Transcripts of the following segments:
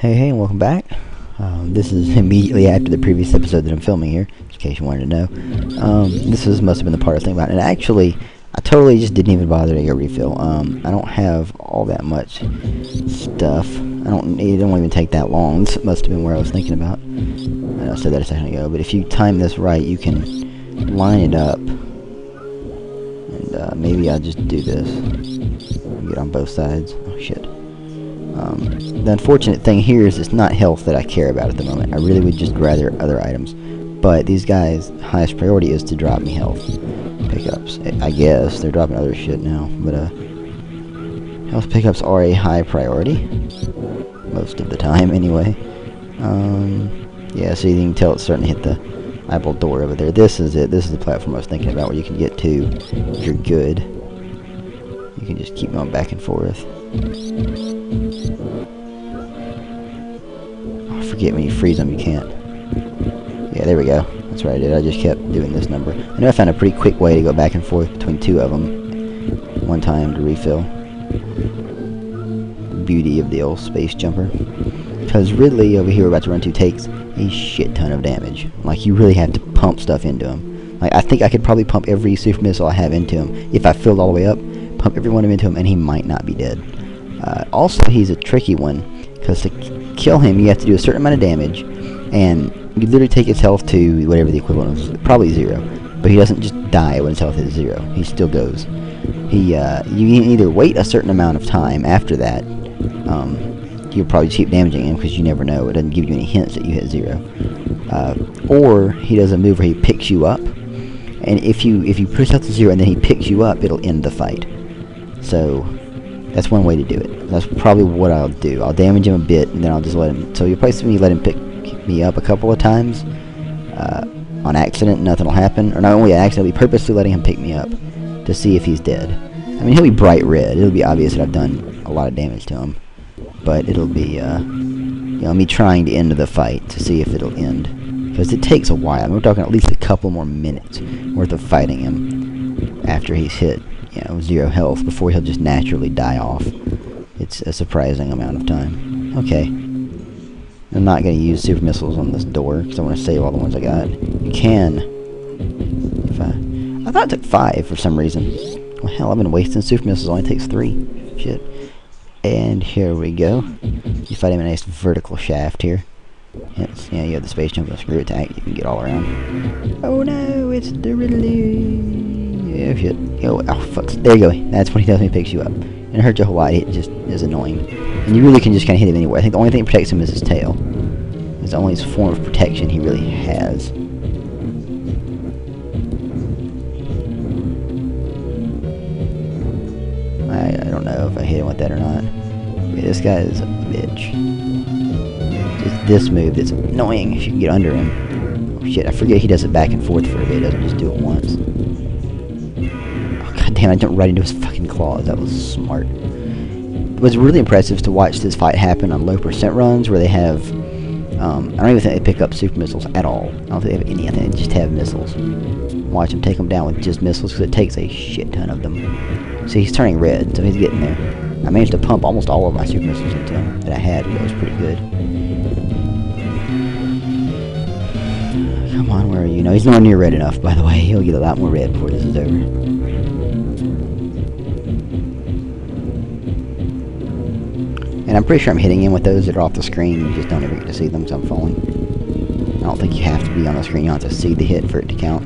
Hey, and welcome back. This is immediately after the previous episode that I'm filming here, in case you wanted to know. Must have been the part I was thinking about. And actually, I totally just didn't even bother to get a refill. I don't have all that much stuff. It don't even take that long. This must have been where I was thinking about. I know I said that a second ago, but if you time this right, you can line it up. And maybe I'll just do this. Get on both sides. Oh, shit. The unfortunate thing here is it's not health that I care about at the moment. I really would just rather other items. But these guys' highest priority is to drop me health pickups. I guess they're dropping other shit now, but health pickups are a high priority most of the time anyway. Yeah, so you can tell it's starting to hit the eyeball door over there. This is it. This is the platform I was thinking about where you can get to if you're good. You can just keep going back and forth. Forget when you freeze them, you can't. Yeah, there we go. That's what I did. I just kept doing this number. I know I found a pretty quick way to go back and forth between two of them one time to refill. Beauty of the old space jumper. Because Ridley over here we're about to run to takes a shit ton of damage. Like, you really have to pump stuff into him. Like, I think I could probably pump every super missile I have into him. If I filled all the way up, pump every one of them into him, and he might not be dead. Also, he's a tricky one, because to kill him, you have to do a certain amount of damage, and you literally take his health to whatever the equivalent is, probably 0. But he doesn't just die when his health is 0. He still goes. You can either wait a certain amount of time after that. You'll probably just keep damaging him because you never know. It doesn't give you any hints that you hit 0. Or he does a move where he picks you up, and if you push out to 0 and then he picks you up, it'll end the fight. So that's one way to do it. That's probably what I'll do. I'll damage him a bit, and then I'll just let him... So you'll probably see me let him pick me up a couple of times on accident. Nothing will happen. Or not only on accident, I'll be purposely letting him pick me up to see if he's dead. I mean, he'll be bright red. It'll be obvious that I've done a lot of damage to him. But it'll be, me trying to end the fight to see if it'll end. Because it takes a while. I mean, we're talking at least a couple more minutes worth of fighting him after he's hit 0 health before he'll just naturally die off. It's a surprising amount of time. Okay. I'm not going to use super missiles on this door because I want to save all the ones I got. You can. I thought it took 5 for some reason. Well, hell, I've been wasting super missiles. It only takes 3. Shit. And here we go. You fight him in a nice vertical shaft here. Yes, yeah, you have the space jump and screw attack. You can get all around. Oh no, it's the Ridley. Yeah, shit. Oh, fuck. There you go. That's when he does when he picks you up. And it hurts you a whole lot. It just is annoying. And you really can just kind of hit him anywhere. I think the only thing that protects him is his tail. It's the only form of protection he really has. I don't know if I hit him with that or not. Yeah, this guy is a bitch. Just this move that's annoying if you can get under him. Oh shit, I forget he does it back and forth for a bit. He doesn't just do it once. God damn, I jumped right into his fucking claws. That was smart. What's really impressive is to watch this fight happen on low percent runs where they have... I don't even think they pick up super missiles at all. I don't think they have any. I think they just have missiles. Watch them take them down with just missiles because it takes a shit ton of them. See, he's turning red, so he's getting there. I managed to pump almost all of my super missiles into him that I had. That was pretty good. Come on, where are you? No, he's nowhere near red enough, by the way. He'll get a lot more red before this is over. And I'm pretty sure I'm hitting him with those that are off the screen. You just don't ever get to see them because I'm falling. I don't think you have to be on the screen. You don't have to see the hit for it to count.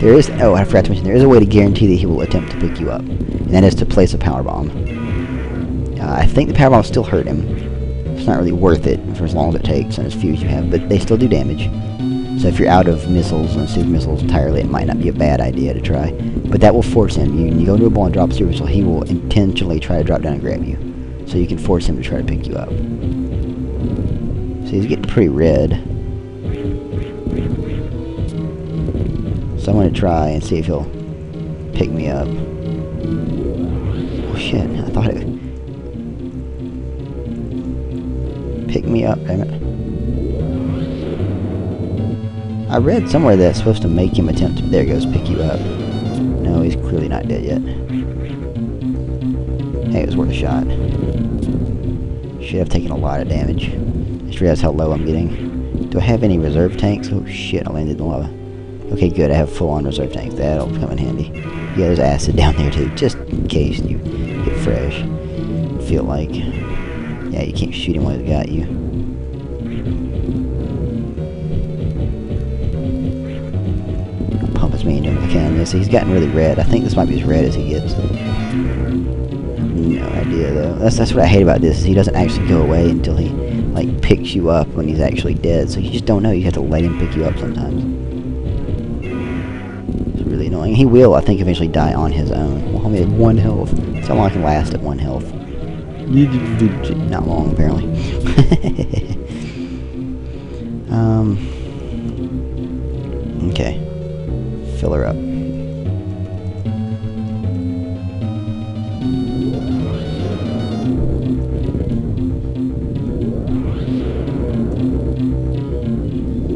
There is... Oh, I forgot to mention. There is a way to guarantee that he will attempt to pick you up. And that is to place a power bomb. I think the power bomb still hurt him. It's not really worth it for as long as it takes and as few as you have. But they still do damage. So if you're out of missiles and super missiles entirely, it might not be a bad idea to try. But that will force him. You go into a ball and drop a super missile, he will intentionally try to drop down and grab you. So you can force him to try to pick you up. So he's getting pretty red. So I'm going to try and see if he'll pick me up. Oh shit, I thought it would pick me up, damn it. I read somewhere that it's supposed to make him attempt to, there it goes, pick you up. No, he's clearly not dead yet. Hey, it was worth a shot. shit, I've taken a lot of damage. I just realized how low I'm getting. Do I have any reserve tanks? Oh shit, I landed in the lava. Okay, good, I have full-on reserve tanks. That'll come in handy. Yeah, there's acid down there too, just in case you get fresh. Feel like... Yeah, you can't shoot him while he's got you. I'll pump as many into him as I can. Yeah, see, he's gotten really red. I think this might be as red as he gets. No idea though. That's what I hate about this, is he doesn't actually go away until he like picks you up when he's actually dead. So you just don't know. You have to let him pick you up sometimes. It's really annoying. He will, I think, eventually die on his own. Well, only at 1 health. That's how long I can last at 1 health. Not long, apparently. Okay. Fill her up.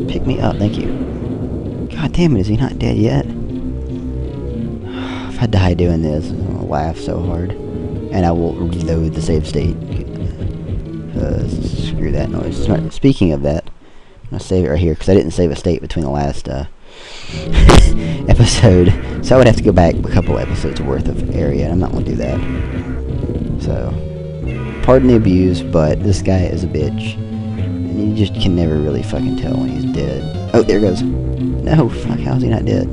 Pick me up, thank you. God damn it, is he not dead yet? If I die doing this, I'm gonna laugh so hard. And I will reload the save state. Screw that noise. Speaking of that, I'm going to save it right here, because I didn't save a state between the last episode. So I would have to go back a couple episodes worth of area, and I'm not going to do that. So, pardon the abuse, but this guy is a bitch. And you just can never really fucking tell when he's dead. Oh, there it goes. No, fuck, how's he not dead?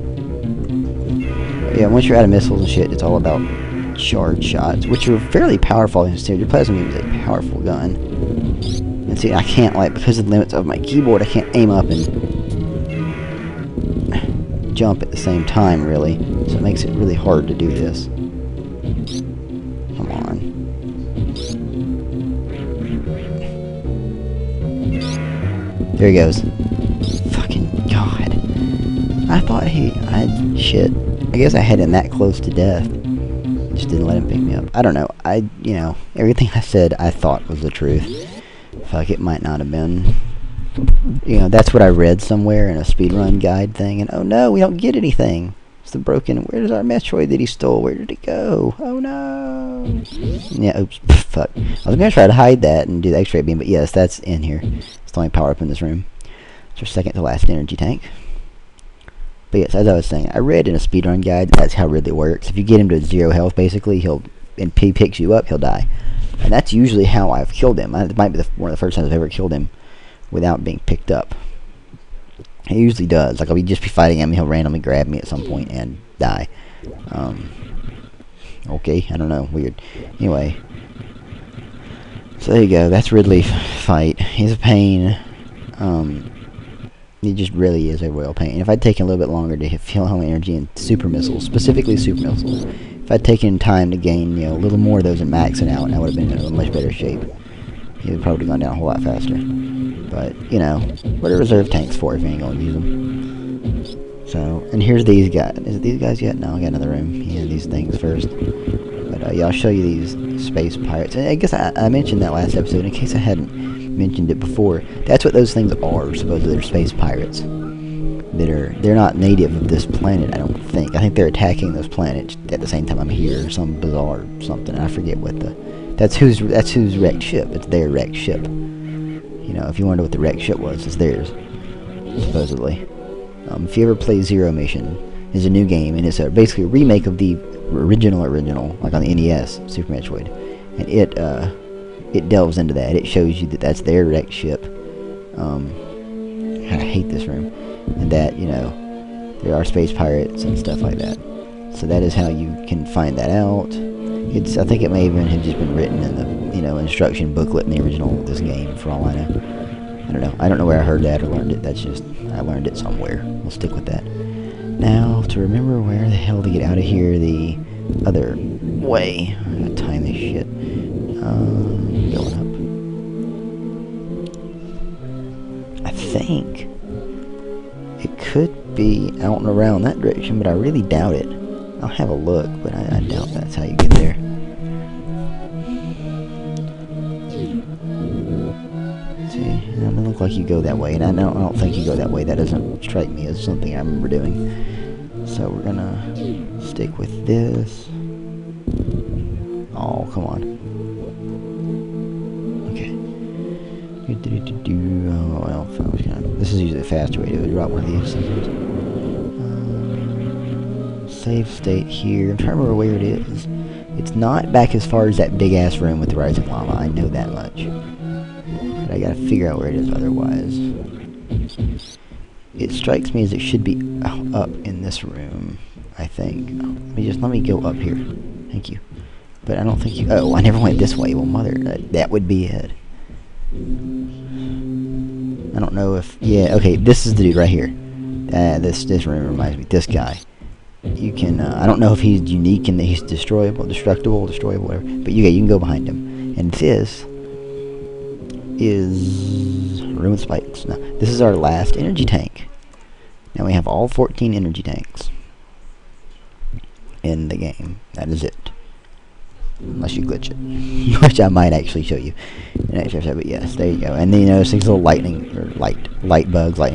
Yeah, once you're out of missiles and shit, it's all about charge shots, which are fairly powerful. Your plasma beam is a powerful gun. And see, I can't, like, because of the limits of my keyboard, I can't aim up and jump at the same time, really. So it makes it really hard to do this. Come on. There he goes. Fucking God. I thought shit. I guess I had him that close to death. Just didn't let him pick me up. I don't know. You know, everything I said I thought was the truth. Fuck, it might not have been. You know, that's what I read somewhere in a speedrun guide thing. And oh no, we don't get anything. It's the broken. Where's our Metroid that he stole? Where did it go? Oh no. Yeah, oops. Fuck. I was gonna try to hide that and do the X-ray beam, but yes, that's in here. It's the only power up in this room. It's our second to last energy tank. But yes, as I was saying, I read in a speedrun guide that's how Ridley works. If you get him to 0 health, basically, and he picks you up, he'll die. And that's usually how I've killed him. It might be one of the first times I've ever killed him without being picked up. He usually does. Like, I'll just be fighting him, and he'll randomly grab me at some point and die. Okay, I don't know. Weird. Anyway. So there you go. That's Ridley fight. He's a pain. He just really is a royal pain. If I'd taken a little bit longer to feel home energy and super missiles, specifically super missiles, if I'd taken time to gain, you know, a little more of those and maxing out, I would have been in a much better shape. He would probably gone down a whole lot faster. But, you know, what are reserve tanks for if you ain't going to use them? So, and here's these guys. Is it these guys yet? No, I got another room. Yeah, these things first. But, yeah, I'll show you these space pirates. And I guess I mentioned that last episode in case I hadn't mentioned it before. That's what those things are, supposedly. They're space pirates. They're not native of this planet, I don't think. I think they're attacking those planets at the same time I'm here, some bizarre something. I forget what that's whose wrecked ship. It's their wrecked ship. You know, if you wonder what the wrecked ship was, it's theirs, supposedly. If you ever play Zero Mission, it's a new game, and it's basically a remake of the original, like on the NES, Super Metroid. And it delves into that. It shows you that that's their wrecked ship. I hate this room. And that, you know, there are space pirates and stuff like that. So that is how you can find that out. I think it may even have just been written in the, you know, instruction booklet in the original of this game, for all I know. I don't know. I don't know where I heard that or learned it. That's just, I learned it somewhere. We'll stick with that. Now, to remember where the hell to get out of here the other way. I'm gonna time this shit. Going up. I think it could be out and around that direction, but I really doubt it. I'll have a look, but I doubt that's how you get there. See, it doesn't look like you go that way, and I don't think you go that way. That doesn't strike me as something I remember doing. So we're gonna stick with this. Oh, come on. Okay. Oh, well, this is usually a faster way to drop one of these. Save state here. I'm trying to remember where it is. It's not back as far as that big ass room with the rising lava. I know that much. But I gotta figure out where it is otherwise. It strikes me as it should be up in this room, I think. Let me go up here. Thank you. But I don't think you... Oh, I never went this way. Well, mother, that would be it. I don't know if... Yeah, okay, this is the dude right here. This room reminds me. This guy. You can... I don't know if he's unique in that he's destroyable, whatever. But you can go behind him. And this is... Room with spikes. No, this is our last energy tank. Now we have all 14 energy tanks in the game. That is it. Unless you glitch it, which I might actually show you in next episode. But yes, there you go. And then you notice these little lightning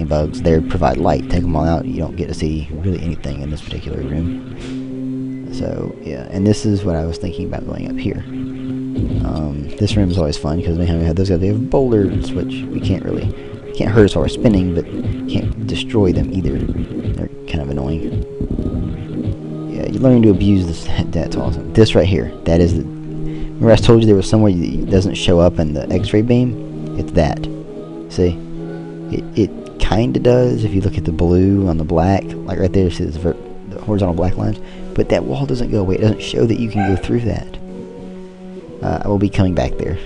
bugs. They provide light. Take them all out, you don't get to see really anything in this particular room. So yeah, and this is what I was thinking about going up here. This room is always fun because we have those guys. We have boulders, which we can't hurt us while we're spinning, but can't destroy them either. They're kind of annoying. Yeah, you're learning to abuse this. That's awesome. This right here, that is the... Remember I told you there was somewhere that it doesn't show up in the X-ray beam? It's that. See? It kind of does if you look at the blue on the black. Like right there, see the horizontal black lines. But that wall doesn't go away. It doesn't show that you can go through that. I will be coming back there,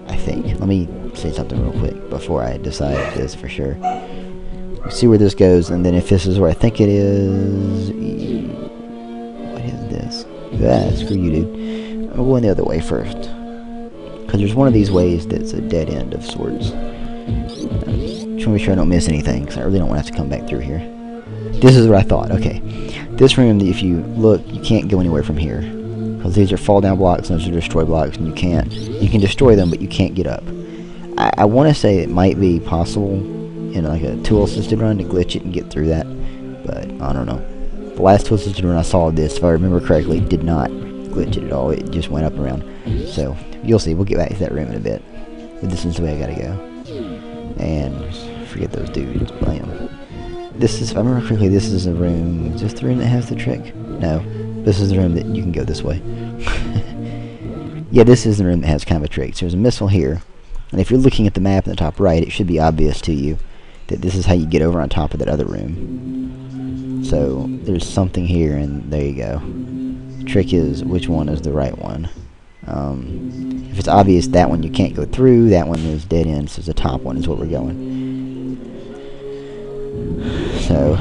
I think. Let me say something real quick before I decide this for sure. We'll see where this goes, and then if this is where I think it is... What is this? Ah, screw you, dude. I'm going the other way first. Because there's one of these ways that's a dead end of sorts. I'm trying to make sure I don't miss anything, because I really don't want to have to come back through here. This is what I thought. Okay. This room, if you look, you can't go anywhere from here. Because these are fall down blocks and those are destroy blocks, and you can destroy them, but you can't get up. I want to say it might be possible in like a tool assisted run to glitch it and get through that, but I don't know. The last tool assisted run I saw of this, if I remember correctly, did not glitch it at all. It just went up and around. So you'll see. We'll get back to that room in a bit. But this is the way I gotta go. And forget those dudes. Blam. This is, if I remember correctly, this is a room. Is this the room that has the trick? No. This is the room that you can go this way. Yeah, this is the room that has kind of a trick. So there's a missile here. And if you're looking at the map in the top right, it should be obvious to you that this is how you get over on top of that other room. So there's something here, and there you go. The trick is which one is the right one. If it's obvious that one you can't go through, that one is dead end, so the top one is where we're going. So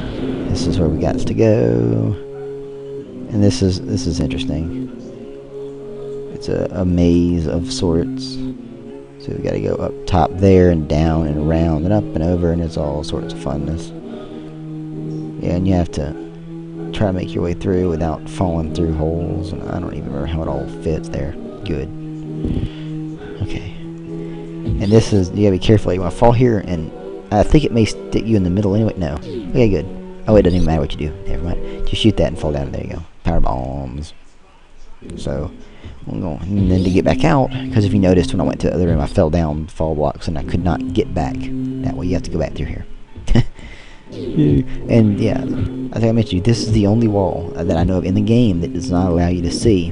this is where we got to go. And this is interesting. It's a maze of sorts. So we gotta go up top there and down and around and up and over, and it's all sorts of funness. Yeah, and you have to try to make your way through without falling through holes, and I don't even remember how it all fits there. Good. Okay. And this is, you gotta be careful. You wanna fall here, and I think it may stick you in the middle anyway. No. Okay, good. Oh, it doesn't even matter what you do. Never mind. Just shoot that and fall down. There you go. Power bombs. So, I'm going, and then to get back out, because if you noticed when I went to the other room, I fell down fall blocks and I could not get back. That way, you have to go back through here. And yeah, I think I mentioned you, this is the only wall that I know of in the game that does not allow you to see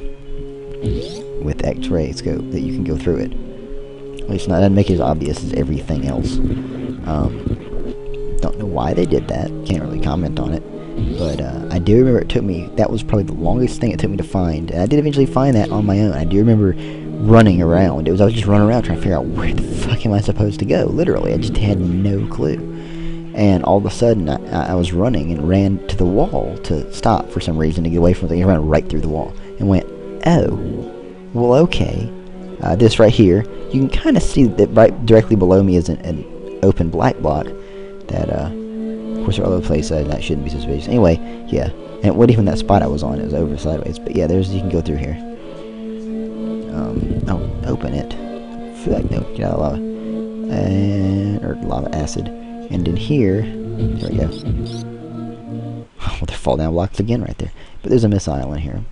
with X-ray scope that you can go through it. At least not, doesn't make it as obvious as everything else. Don't know why they did that. Can't really comment on it. But I do remember it took me, that was probably the longest thing it took me to find. And I did eventually find that on my own. I do remember running around. I was just running around trying to figure out where the fuck am I supposed to go. Literally, I just had no clue. And all of a sudden, I was running and ran to the wall to stop for some reason to get away from it. I ran right through the wall and went, oh, well, okay. This right here, you can kind of see that right directly below me is an open black block that, of course, there are other places that shouldn't be suspicious. Anyway, yeah. And what even that spot I was on, it was over sideways. But yeah, you can go through here. Oh, open it. I feel like, no, get out of lava. Or lava acid. And in here, there we go. Well, there fall down blocks again right there. But there's a missile in here.